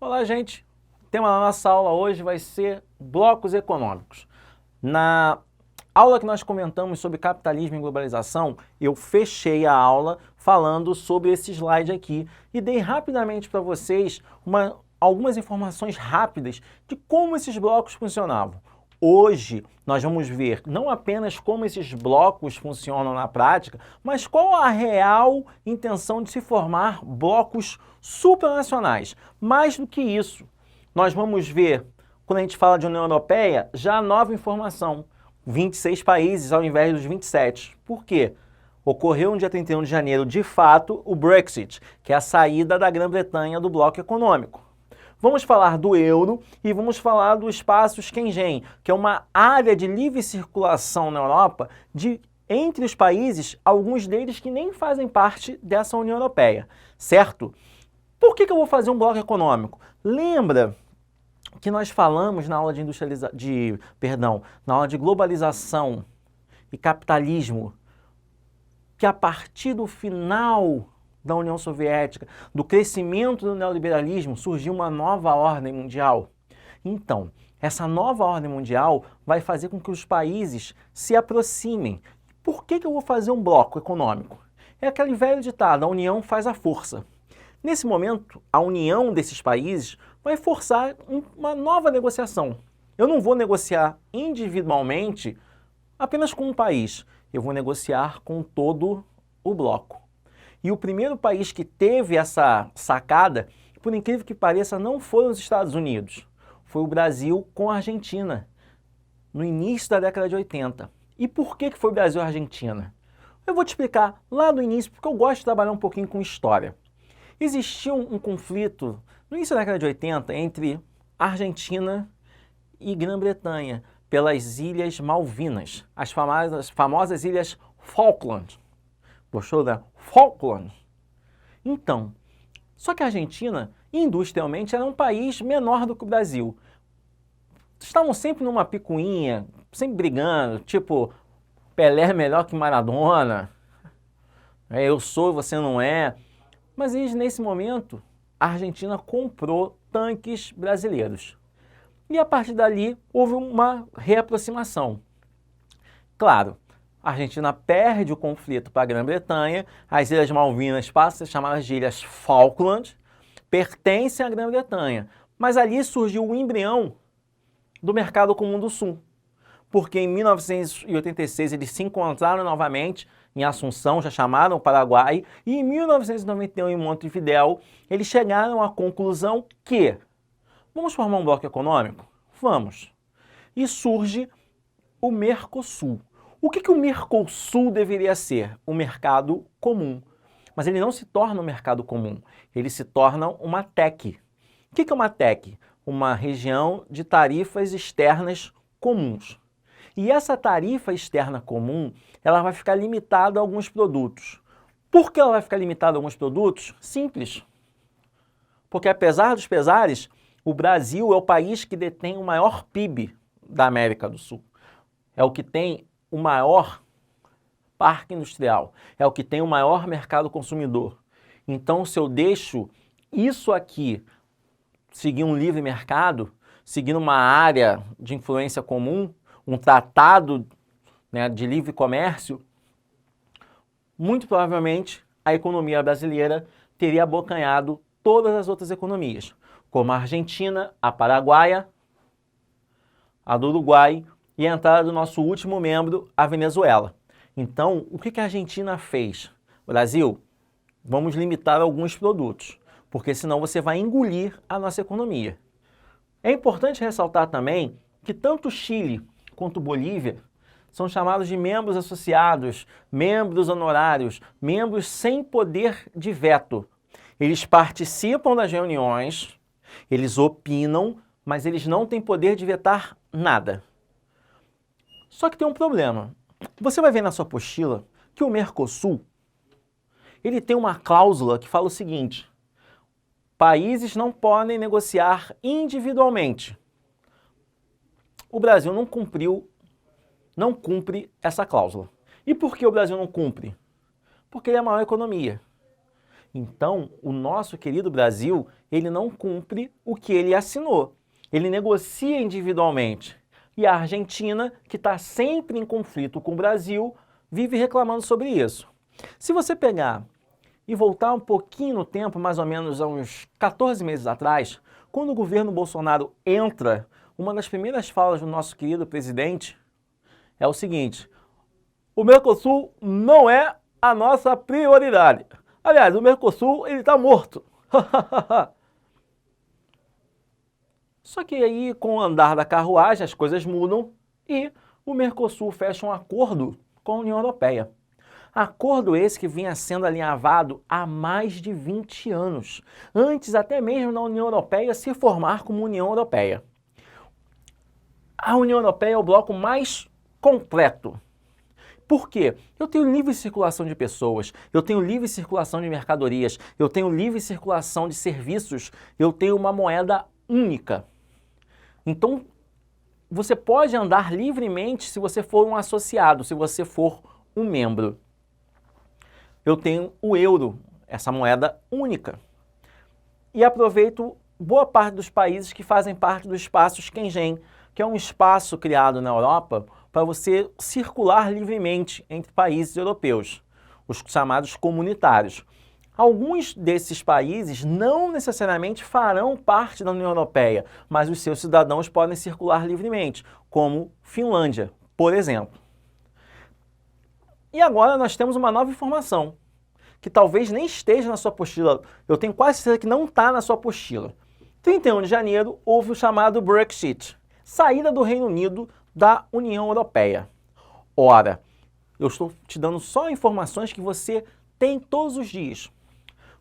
Olá, gente! O tema da nossa aula hoje vai ser blocos econômicos. Na aula que nós comentamos sobre capitalismo e globalização, eu fechei a aula falando sobre esse slide aqui e dei rapidamente para vocês algumas informações rápidas de como esses blocos funcionavam. Hoje, nós vamos ver não apenas como esses blocos funcionam na prática, mas qual a real intenção de se formar blocos supranacionais. Mais do que isso, nós vamos ver, quando a gente fala de União Europeia, já nova informação. 26 países ao invés dos 27. Por quê? Ocorreu no dia 31 de janeiro, de fato, o Brexit, que é a saída da Grã-Bretanha do bloco econômico. Vamos falar do euro e vamos falar do espaço Schengen, que é uma área de livre circulação na Europa entre os países, alguns deles que nem fazem parte dessa União Europeia, certo? Por que eu vou fazer um bloco econômico? Lembra que nós falamos na aula na aula de globalização e capitalismo, que a partir do final da União Soviética, do crescimento do neoliberalismo, surgiu uma nova ordem mundial. Então, essa nova ordem mundial vai fazer com que os países se aproximem. Por que eu vou fazer um bloco econômico? É aquele velho ditado, a união faz a força. Nesse momento, a união desses países vai forçar uma nova negociação. Eu não vou negociar individualmente apenas com um país, eu vou negociar com todo o bloco. E o primeiro país que teve essa sacada, por incrível que pareça, não foi os Estados Unidos, foi o Brasil com a Argentina, no início da década de 80. E por que foi o Brasil e a Argentina? Eu vou te explicar lá do início, porque eu gosto de trabalhar um pouquinho com história. Existia um conflito no início da década de 80 entre Argentina e Grã-Bretanha pelas Ilhas Malvinas, as famosas Ilhas Falkland. Gostou da Falkland? Então, só que a Argentina, industrialmente, era um país menor do que o Brasil. Estavam sempre numa picuinha, sempre brigando, tipo, Pelé é melhor que Maradona, eu sou, você não é. Mas nesse momento, a Argentina comprou tanques brasileiros. E a partir dali, houve uma reaproximação. Claro, a Argentina perde o conflito para a Grã-Bretanha, as Ilhas Malvinas passam a ser chamadas de Ilhas Falkland, pertencem à Grã-Bretanha. Mas ali surgiu o embrião do Mercado Comum do Sul, porque em 1986 eles se encontraram novamente em Assunção, já chamaram o Paraguai, e em 1991 em Montevidéu eles chegaram à conclusão que vamos formar um bloco econômico? Vamos. E surge o Mercosul. O que o Mercosul deveria ser? Um mercado comum. Mas ele não se torna um mercado comum, ele se torna uma TEC. O que é uma TEC? Uma região de tarifas externas comuns. E essa tarifa externa comum, ela vai ficar limitada a alguns produtos. Por que ela vai ficar limitada a alguns produtos? Simples. Porque apesar dos pesares, o Brasil é o país que detém o maior PIB da América do Sul. É o que tem o maior parque industrial, é o que tem o maior mercado consumidor. Então, se eu deixo isso aqui seguir um livre mercado, seguir uma área de influência comum, um tratado, né, de livre comércio, muito provavelmente a economia brasileira teria abocanhado todas as outras economias, como a Argentina, a Paraguaia, a do Uruguai e a entrada do nosso último membro, a Venezuela. Então, o que a Argentina fez? Brasil, vamos limitar alguns produtos, porque senão você vai engolir a nossa economia. É importante ressaltar também que tanto o Chile quanto Bolívia são chamados de membros associados, membros honorários, membros sem poder de veto. Eles participam das reuniões, eles opinam, mas eles não têm poder de vetar nada. Só que tem um problema. Você vai ver na sua apostila que o Mercosul, ele tem uma cláusula que fala o seguinte: países não podem negociar individualmente. O Brasil não cumpre essa cláusula. E por que o Brasil não cumpre? Porque ele é a maior economia. Então, o nosso querido Brasil, ele não cumpre o que ele assinou. Ele negocia individualmente. E a Argentina, que está sempre em conflito com o Brasil, vive reclamando sobre isso. Se você pegar e voltar um pouquinho no tempo, mais ou menos há uns 14 meses atrás, quando o governo Bolsonaro entra, uma das primeiras falas do nosso querido presidente é o seguinte: o Mercosul não é a nossa prioridade. Aliás, o Mercosul, ele está morto. Só que aí, com o andar da carruagem, as coisas mudam e o Mercosul fecha um acordo com a União Europeia. Acordo esse que vinha sendo alinhavado há mais de 20 anos, antes até mesmo da União Europeia se formar como União Europeia. A União Europeia é o bloco mais completo. Por quê? Eu tenho livre circulação de pessoas, eu tenho livre circulação de mercadorias, eu tenho livre circulação de serviços, eu tenho uma moeda única. Então, você pode andar livremente se você for um associado, se você for um membro. Eu tenho o euro, essa moeda única. E aproveito boa parte dos países que fazem parte do espaço Schengen, que é um espaço criado na Europa para você circular livremente entre países europeus, os chamados comunitários. Alguns desses países não necessariamente farão parte da União Europeia, mas os seus cidadãos podem circular livremente, como Finlândia, por exemplo. E agora nós temos uma nova informação, que talvez nem esteja na sua apostila. Eu tenho quase certeza que não está na sua apostila. 31 de janeiro houve o chamado Brexit, saída do Reino Unido da União Europeia. Ora, eu estou te dando só informações que você tem todos os dias.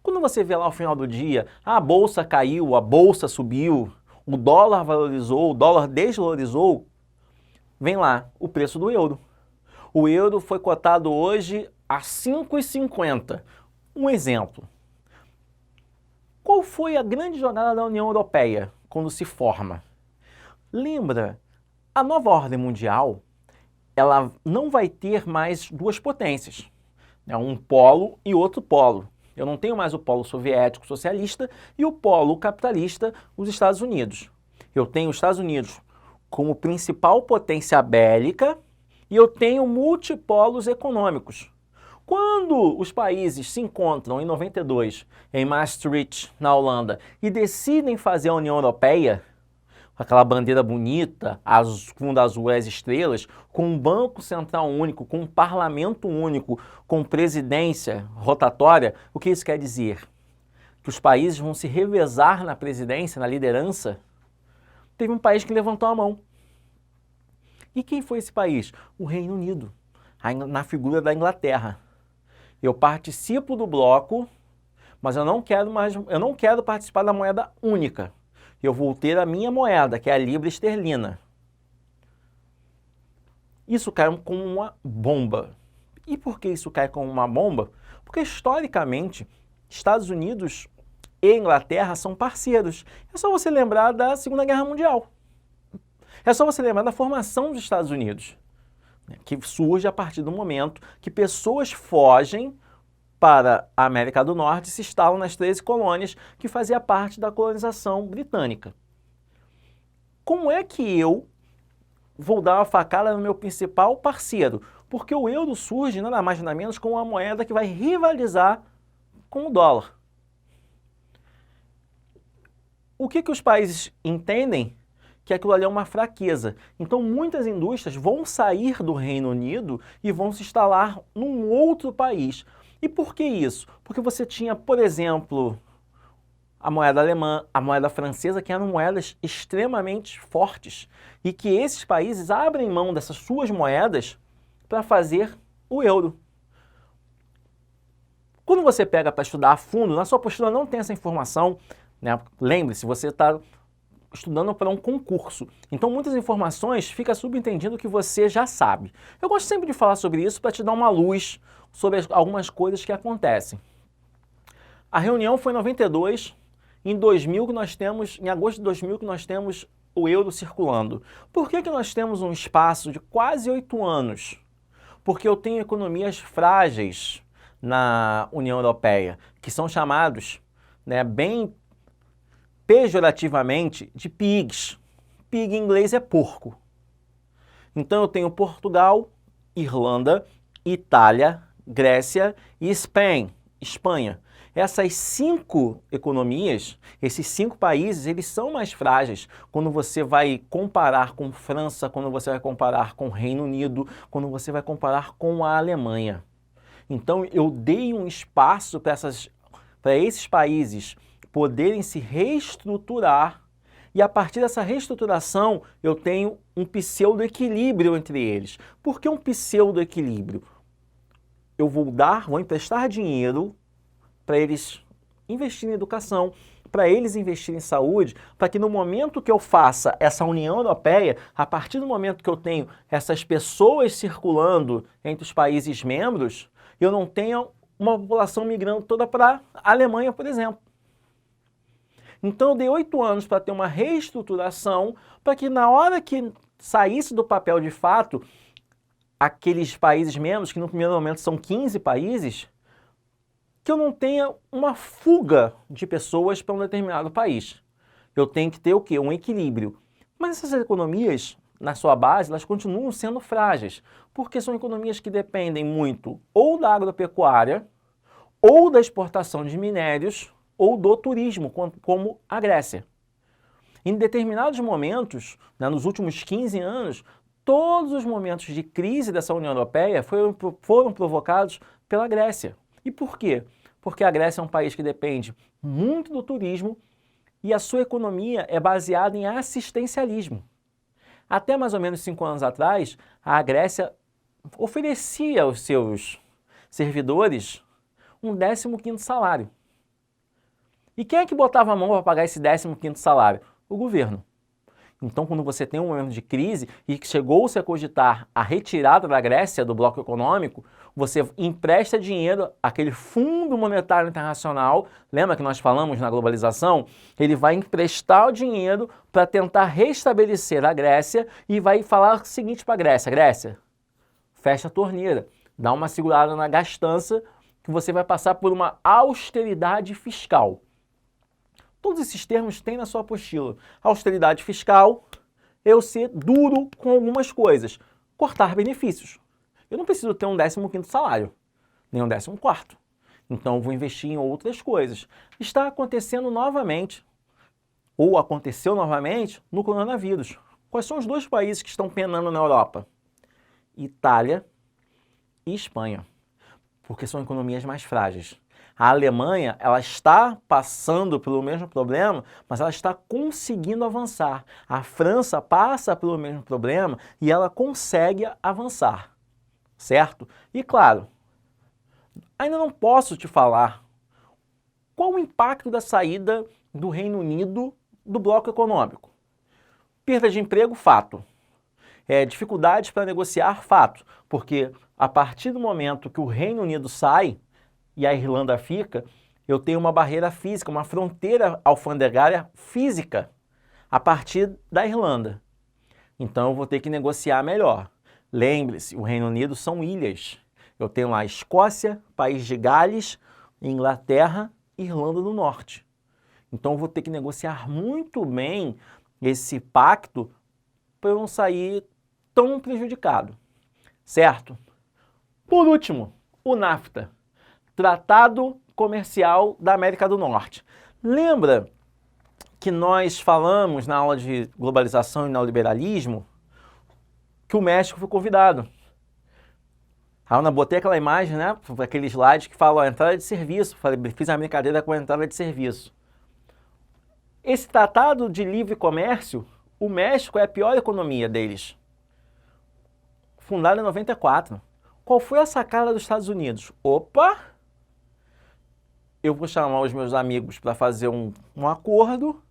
Quando você vê lá ao final do dia, a bolsa caiu, a bolsa subiu, o dólar valorizou, o dólar desvalorizou, vem lá o preço do euro. O euro foi cotado hoje a 5,50. Um exemplo. Qual foi a grande jogada da União Europeia quando se forma? Lembra, a nova ordem mundial, ela não vai ter mais duas potências, né? Um polo e outro polo. Eu não tenho mais o polo soviético socialista e o polo capitalista, os Estados Unidos. Eu tenho os Estados Unidos como principal potência bélica e eu tenho multipolos econômicos. Quando os países se encontram em 92 em Maastricht, na Holanda, e decidem fazer a União Europeia, aquela bandeira bonita, fundo azul e as estrelas, com um banco central único, com um parlamento único, com presidência rotatória, o que isso quer dizer? Que os países vão se revezar na presidência, na liderança? Teve um país que levantou a mão. E quem foi esse país? O Reino Unido, na figura da Inglaterra. Eu participo do bloco, mas eu não quero participar da moeda única. Eu vou ter a minha moeda, que é a libra esterlina. Isso cai como uma bomba. E por que isso cai como uma bomba? Porque, historicamente, Estados Unidos e Inglaterra são parceiros. É só você lembrar da Segunda Guerra Mundial. É só você lembrar da formação dos Estados Unidos, que surge a partir do momento que pessoas fogem para a América do Norte e se instalam nas 13 colônias que fazia parte da colonização britânica. Como é que eu vou dar uma facada no meu principal parceiro? Porque o euro surge nada mais nada menos como uma moeda que vai rivalizar com o dólar. O que os países entendem? Que aquilo ali é uma fraqueza. Então, muitas indústrias vão sair do Reino Unido e vão se instalar num outro país. E por que isso? Porque você tinha, por exemplo, a moeda alemã, a moeda francesa, que eram moedas extremamente fortes, e que esses países abrem mão dessas suas moedas para fazer o euro. Quando você pega para estudar a fundo, na sua apostila não tem essa informação, né? Lembre-se, você está estudando para um concurso. Então, muitas informações fica subentendido que você já sabe. Eu gosto sempre de falar sobre isso para te dar uma luz sobre algumas coisas que acontecem. A reunião foi em 92, em 2000 que nós temos, em agosto de 2000 que nós temos o euro circulando. Por que nós temos um espaço de quase 8 anos? Porque eu tenho economias frágeis. na União Europeia, que são chamados, né, bem pejorativamente de pigs. Pig em inglês é porco. Então eu tenho Portugal, Irlanda, Itália, Grécia e Espanha. Essas 5 economias, esses 5 países, eles são mais frágeis quando você vai comparar com França, quando você vai comparar com Reino Unido, quando você vai comparar com a Alemanha. Então eu dei um espaço para esses países poderem se reestruturar e a partir dessa reestruturação eu tenho um pseudo-equilíbrio entre eles. Por que um pseudo-equilíbrio? Eu vou emprestar dinheiro para eles investirem em educação, para eles investirem em saúde, para que no momento que eu faça essa União Europeia, a partir do momento que eu tenho essas pessoas circulando entre os países membros, eu não tenha uma população migrando toda para a Alemanha, por exemplo. Então eu dei 8 anos para ter uma reestruturação, para que na hora que saísse do papel de fato, aqueles países membros, que no primeiro momento são 15 países, que eu não tenha uma fuga de pessoas para um determinado país. Eu tenho que ter o quê? Um equilíbrio. Mas essas economias, na sua base, elas continuam sendo frágeis, porque são economias que dependem muito ou da agropecuária, ou da exportação de minérios, ou do turismo, como a Grécia. Em determinados momentos, né, nos últimos 15 anos, todos os momentos de crise dessa União Europeia foram provocados pela Grécia. E por quê? Porque a Grécia é um país que depende muito do turismo e a sua economia é baseada em assistencialismo. Até mais ou menos 5 anos atrás, a Grécia oferecia aos seus servidores um 15º salário. E quem é que botava a mão para pagar esse 15º salário? O governo. Então, quando você tem um momento de crise e que chegou-se a cogitar a retirada da Grécia do bloco econômico, você empresta dinheiro àquele Fundo Monetário Internacional, lembra que nós falamos na globalização? Ele vai emprestar o dinheiro para tentar restabelecer a Grécia e vai falar o seguinte para a Grécia: Grécia, fecha a torneira, dá uma segurada na gastança que você vai passar por uma austeridade fiscal. Todos esses termos têm na sua apostila. Austeridade fiscal, eu ser duro com algumas coisas. Cortar benefícios. Eu não preciso ter um 15º salário, nem um 14º. Então eu vou investir em outras coisas. Está acontecendo novamente, ou aconteceu novamente, no coronavírus. Quais são os 2 países que estão penando na Europa? Itália e Espanha. Porque são economias mais frágeis. A Alemanha, ela está passando pelo mesmo problema, mas ela está conseguindo avançar. A França passa pelo mesmo problema e ela consegue avançar, certo? E claro, ainda não posso te falar qual o impacto da saída do Reino Unido do bloco econômico. Perda de emprego, fato. Dificuldades para negociar, fato. Porque a partir do momento que o Reino Unido sai, e a Irlanda fica, eu tenho uma barreira física, uma fronteira alfandegária física a partir da Irlanda. Então eu vou ter que negociar melhor. Lembre-se, o Reino Unido são ilhas. Eu tenho lá Escócia, País de Gales, Inglaterra e Irlanda do Norte. Então eu vou ter que negociar muito bem esse pacto para eu não sair tão prejudicado, certo? Por último, o NAFTA. Tratado Comercial da América do Norte. Lembra que nós falamos na aula de globalização e neoliberalismo que o México foi convidado? Aí eu botei aquela imagem, né, aquele slide que fala, ó, entrada de serviço. Fiz a brincadeira com a entrada de serviço. Esse tratado de livre comércio, o México é a pior economia deles. Fundado em 94. Qual foi a sacada dos Estados Unidos? Opa! Eu vou chamar os meus amigos para fazer um acordo,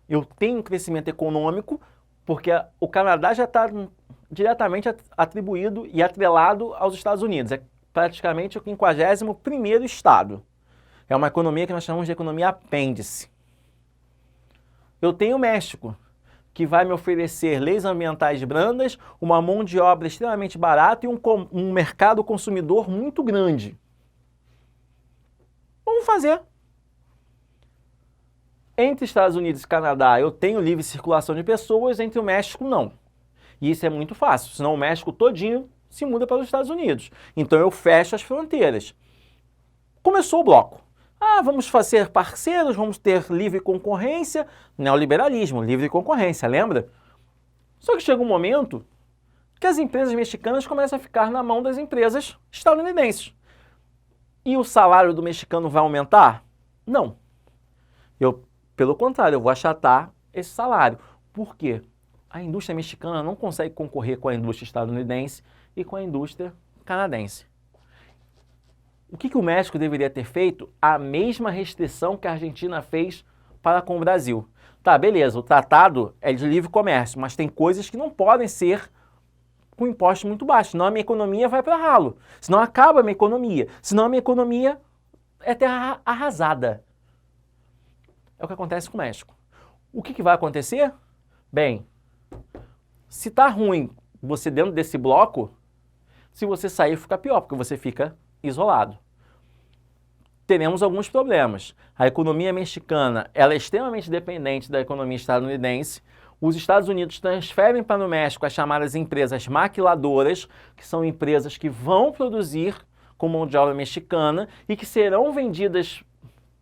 eu tenho um crescimento econômico, porque o Canadá já está diretamente atribuído e atrelado aos Estados Unidos. É praticamente o 51º estado. É uma economia que nós chamamos de economia apêndice. Eu tenho o México, que vai me oferecer leis ambientais brandas, uma mão de obra extremamente barata e um mercado consumidor muito grande. Vamos fazer. Entre Estados Unidos e Canadá, eu tenho livre circulação de pessoas, entre o México, não. E isso é muito fácil, senão o México todinho se muda para os Estados Unidos. Então eu fecho as fronteiras. Começou o bloco. Ah, vamos fazer parceiros, vamos ter livre concorrência, neoliberalismo, livre concorrência, lembra? Só que chega um momento que as empresas mexicanas começam a ficar na mão das empresas estadunidenses. E o salário do mexicano vai aumentar? Não. Pelo contrário, eu vou achatar esse salário. Por quê? A indústria mexicana não consegue concorrer com a indústria estadunidense e com a indústria canadense. O que o México deveria ter feito? A mesma restrição que a Argentina fez para com o Brasil. Tá, beleza, o tratado é de livre comércio, mas tem coisas que não podem ser com impostos muito baixos, senão a minha economia vai para ralo, senão acaba a minha economia, senão a minha economia é terra arrasada. É o que acontece com o México. O que vai acontecer? Bem, se tá ruim você dentro desse bloco, se você sair fica pior, porque você fica isolado. Teremos alguns problemas. A economia mexicana ela é extremamente dependente da economia estadunidense. Os Estados Unidos transferem para o México as chamadas empresas maquiladoras, que são empresas que vão produzir com mão de obra mexicana e que serão vendidas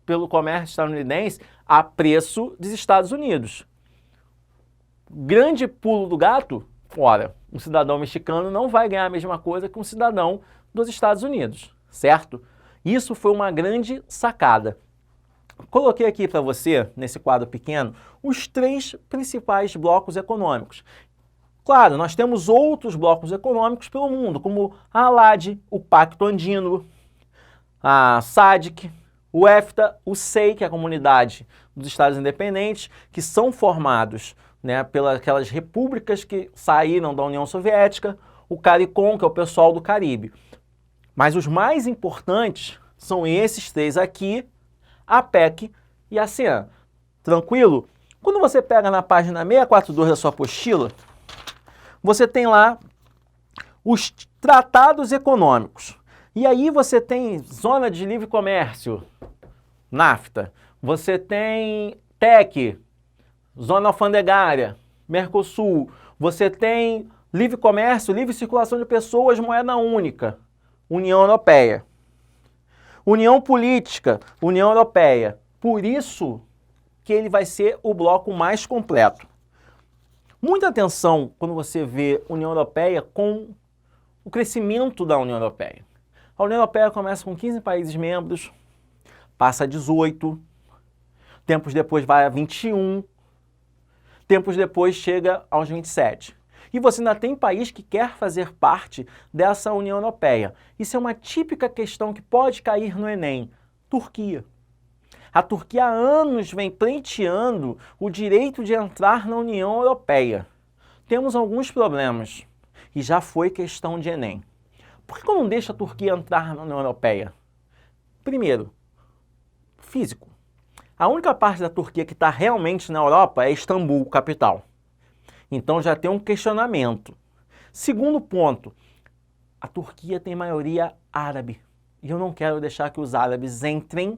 pelo comércio estadunidense a preço dos Estados Unidos. Grande pulo do gato? Ora, um cidadão mexicano não vai ganhar a mesma coisa que um cidadão dos Estados Unidos, certo? Isso foi uma grande sacada. Coloquei aqui para você, nesse quadro pequeno, os 3 principais blocos econômicos. Claro, nós temos outros blocos econômicos pelo mundo, como a ALAD, o Pacto Andino, a SADC, o EFTA, o SEI, que é a Comunidade dos Estados Independentes, que são formados, né, pelas aquelas repúblicas que saíram da União Soviética, o CARICOM, que é o pessoal do Caribe. Mas os mais importantes são esses 3 aqui, a APEC e a ASEAN. Tranquilo? Quando você pega na página 642 da sua apostila, você tem lá os tratados econômicos. E aí você tem zona de livre comércio, NAFTA. Você tem TEC, zona alfandegária, Mercosul. Você tem livre comércio, livre circulação de pessoas, moeda única, União Europeia. União Política, União Europeia. Por isso que ele vai ser o bloco mais completo. Muita atenção quando você vê União Europeia com o crescimento da União Europeia. A União Europeia começa com 15 países membros, passa a 18, tempos depois vai a 21, tempos depois chega aos 27. E você ainda tem país que quer fazer parte dessa União Europeia. Isso é uma típica questão que pode cair no Enem. Turquia. A Turquia há anos vem pleiteando o direito de entrar na União Europeia. Temos alguns problemas e já foi questão de Enem. Por que eu não deixo a Turquia entrar na União Europeia? Primeiro, físico. A única parte da Turquia que está realmente na Europa é Istambul, capital. Então já tem um questionamento. Segundo ponto, a Turquia tem maioria árabe. E eu não quero deixar que os árabes entrem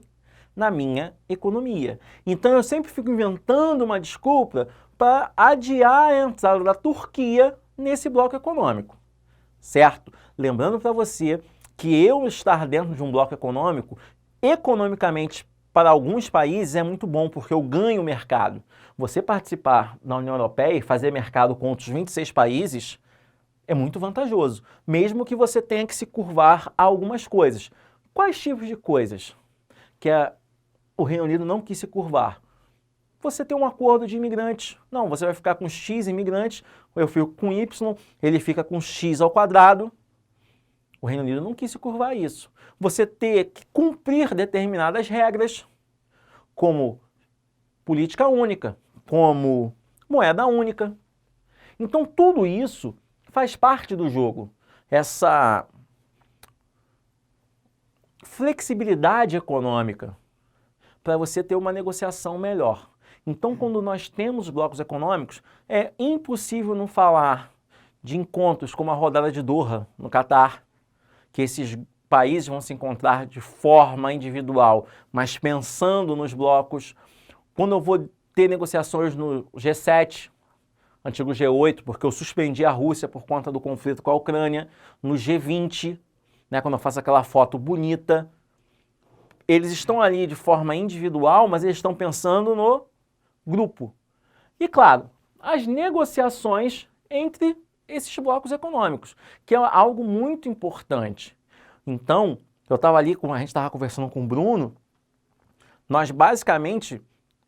na minha economia. Então eu sempre fico inventando uma desculpa para adiar a entrada da Turquia nesse bloco econômico. Certo? Lembrando para você que eu estar dentro de um bloco econômico, economicamente, para alguns países é muito bom, porque eu ganho mercado. Você participar da União Europeia e fazer mercado com outros 26 países é muito vantajoso, mesmo que você tenha que se curvar a algumas coisas. Quais tipos de coisas que o Reino Unido não quis se curvar? Você tem um acordo de imigrantes. Não, você vai ficar com X imigrantes, eu fico com Y, ele fica com X ao quadrado. O Reino Unido não quis se curvar a isso. Você ter que cumprir determinadas regras, como política única, como moeda única. Então, tudo isso faz parte do jogo. Essa flexibilidade econômica para você ter uma negociação melhor. Então, quando nós temos blocos econômicos, é impossível não falar de encontros como a rodada de Doha, no Catar, que esses países vão se encontrar de forma individual, mas pensando nos blocos. Quando eu vou ter negociações no G7, antigo G8, porque eu suspendi a Rússia por conta do conflito com a Ucrânia, no G20, né, quando eu faço aquela foto bonita, eles estão ali de forma individual, mas eles estão pensando no grupo. E claro, as negociações entre esses blocos econômicos, que é algo muito importante. Então, eu estava ali, a gente estava conversando com o Bruno, nós basicamente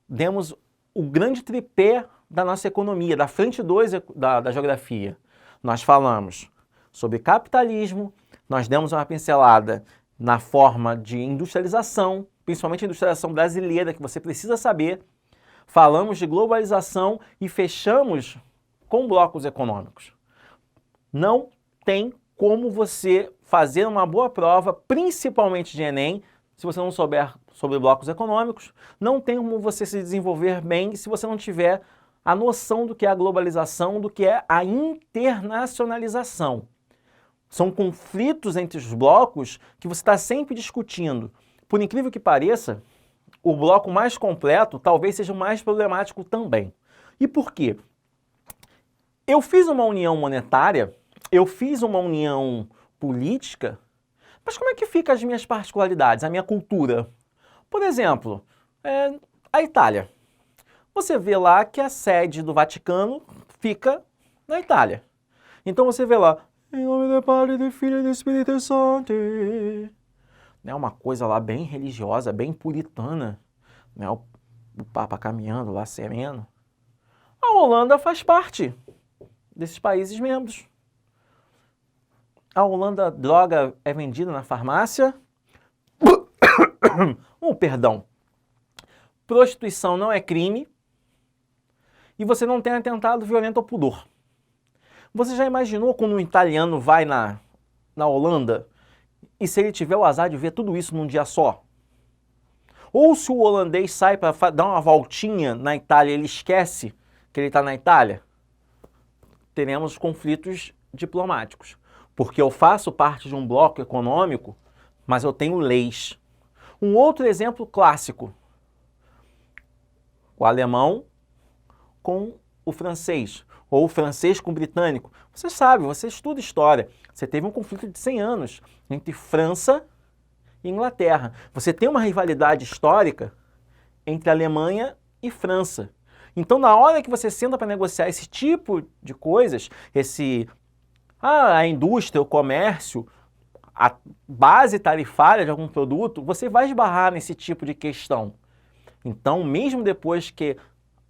demos o grande tripé da nossa economia, da frente 2 da geografia. Nós falamos sobre capitalismo, nós demos uma pincelada na forma de industrialização, principalmente a industrialização brasileira, que você precisa saber. Falamos de globalização e fechamos com blocos econômicos. Não tem como você fazer uma boa prova, principalmente de Enem, se você não souber sobre blocos econômicos. Não tem como você se desenvolver bem se você não tiver a noção do que é a globalização, do que é a internacionalização. São conflitos entre os blocos que você está sempre discutindo. Por incrível que pareça, o bloco mais completo talvez seja o mais problemático também. E por quê? Eu fiz uma união monetária, eu fiz uma união política, mas como é que ficam as minhas particularidades, a minha cultura? Por exemplo, a Itália. Você vê lá que a sede do Vaticano fica na Itália. Então você vê lá, em nome do Pai, do Filho e do Espírito Santo. É uma coisa lá bem religiosa, bem puritana. Né? O Papa caminhando lá, sereno. A Holanda faz parte desses países membros. A Holanda, droga é vendida na farmácia. Perdão. Prostituição não é crime. E você não tem atentado violento ao pudor. Você já imaginou quando um italiano vai na Holanda e se ele tiver o azar de ver tudo isso num dia só? Ou se o holandês sai para dar uma voltinha na Itália e ele esquece que ele está na Itália? Teremos conflitos diplomáticos. Porque eu faço parte de um bloco econômico, mas eu tenho leis. Um outro exemplo clássico. O alemão com o francês, ou o francês com o britânico. Você sabe, você estuda história. Você teve um conflito de 100 anos entre França e Inglaterra. Você tem uma rivalidade histórica entre Alemanha e França. Então, na hora que você senta para negociar esse tipo de coisas, a indústria, o comércio, a base tarifária de algum produto, você vai esbarrar nesse tipo de questão. Então, mesmo depois que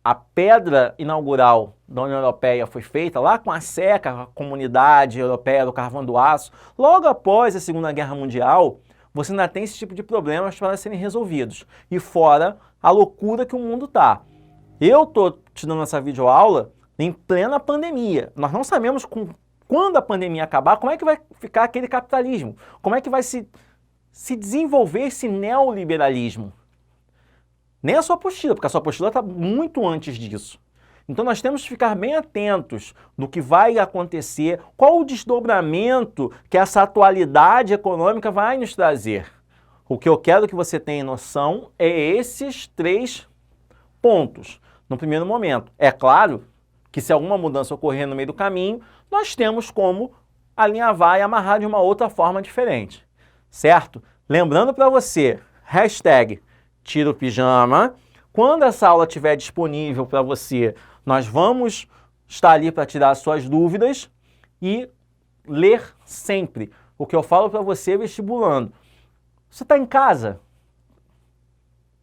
a pedra inaugural da União Europeia foi feita, lá com a CECA, a Comunidade Europeia do Carvão do Aço, logo após a Segunda Guerra Mundial, você ainda tem esse tipo de problemas para serem resolvidos. E fora a loucura que o mundo está. Eu estou te dando essa videoaula em plena pandemia. Nós não sabemos quando a pandemia acabar, como é que vai ficar aquele capitalismo? Como é que vai se desenvolver esse neoliberalismo? Nem a sua apostila, porque a sua apostila está muito antes disso. Então nós temos que ficar bem atentos do que vai acontecer, qual o desdobramento que essa atualidade econômica vai nos trazer. O que eu quero que você tenha noção é esses 3 pontos no primeiro momento. É claro que se alguma mudança ocorrer no meio do caminho, nós temos como alinhavar e amarrar de uma outra forma diferente, certo? Lembrando para você, hashtag tira o pijama. Quando essa aula estiver disponível para você, nós vamos estar ali para tirar as suas dúvidas e ler sempre o que eu falo para você vestibulando. Você está em casa?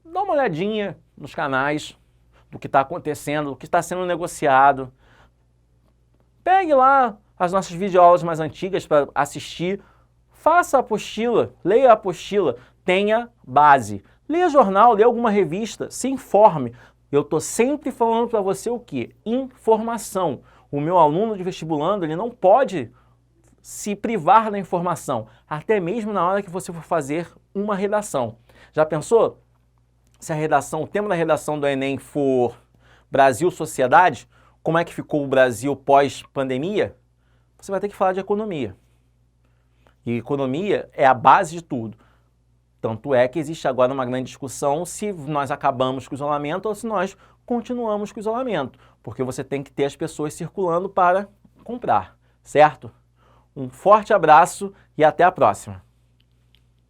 Dá uma olhadinha nos canais do que está acontecendo, do que está sendo negociado. Pegue lá as nossas videoaulas mais antigas para assistir. Faça a apostila, leia a apostila, tenha base. Leia jornal, leia alguma revista, se informe. Eu estou sempre falando para você o quê? Informação. O meu aluno de vestibulando, ele não pode se privar da informação, até mesmo na hora que você for fazer uma redação. Já pensou? Se a redação, o tema da redação do Enem for Brasil, Sociedade, como é que ficou o Brasil pós-pandemia? Você vai ter que falar de economia. E economia é a base de tudo. Tanto é que existe agora uma grande discussão se nós acabamos com o isolamento ou se nós continuamos com o isolamento, porque você tem que ter as pessoas circulando para comprar, certo? Um forte abraço e até a próxima!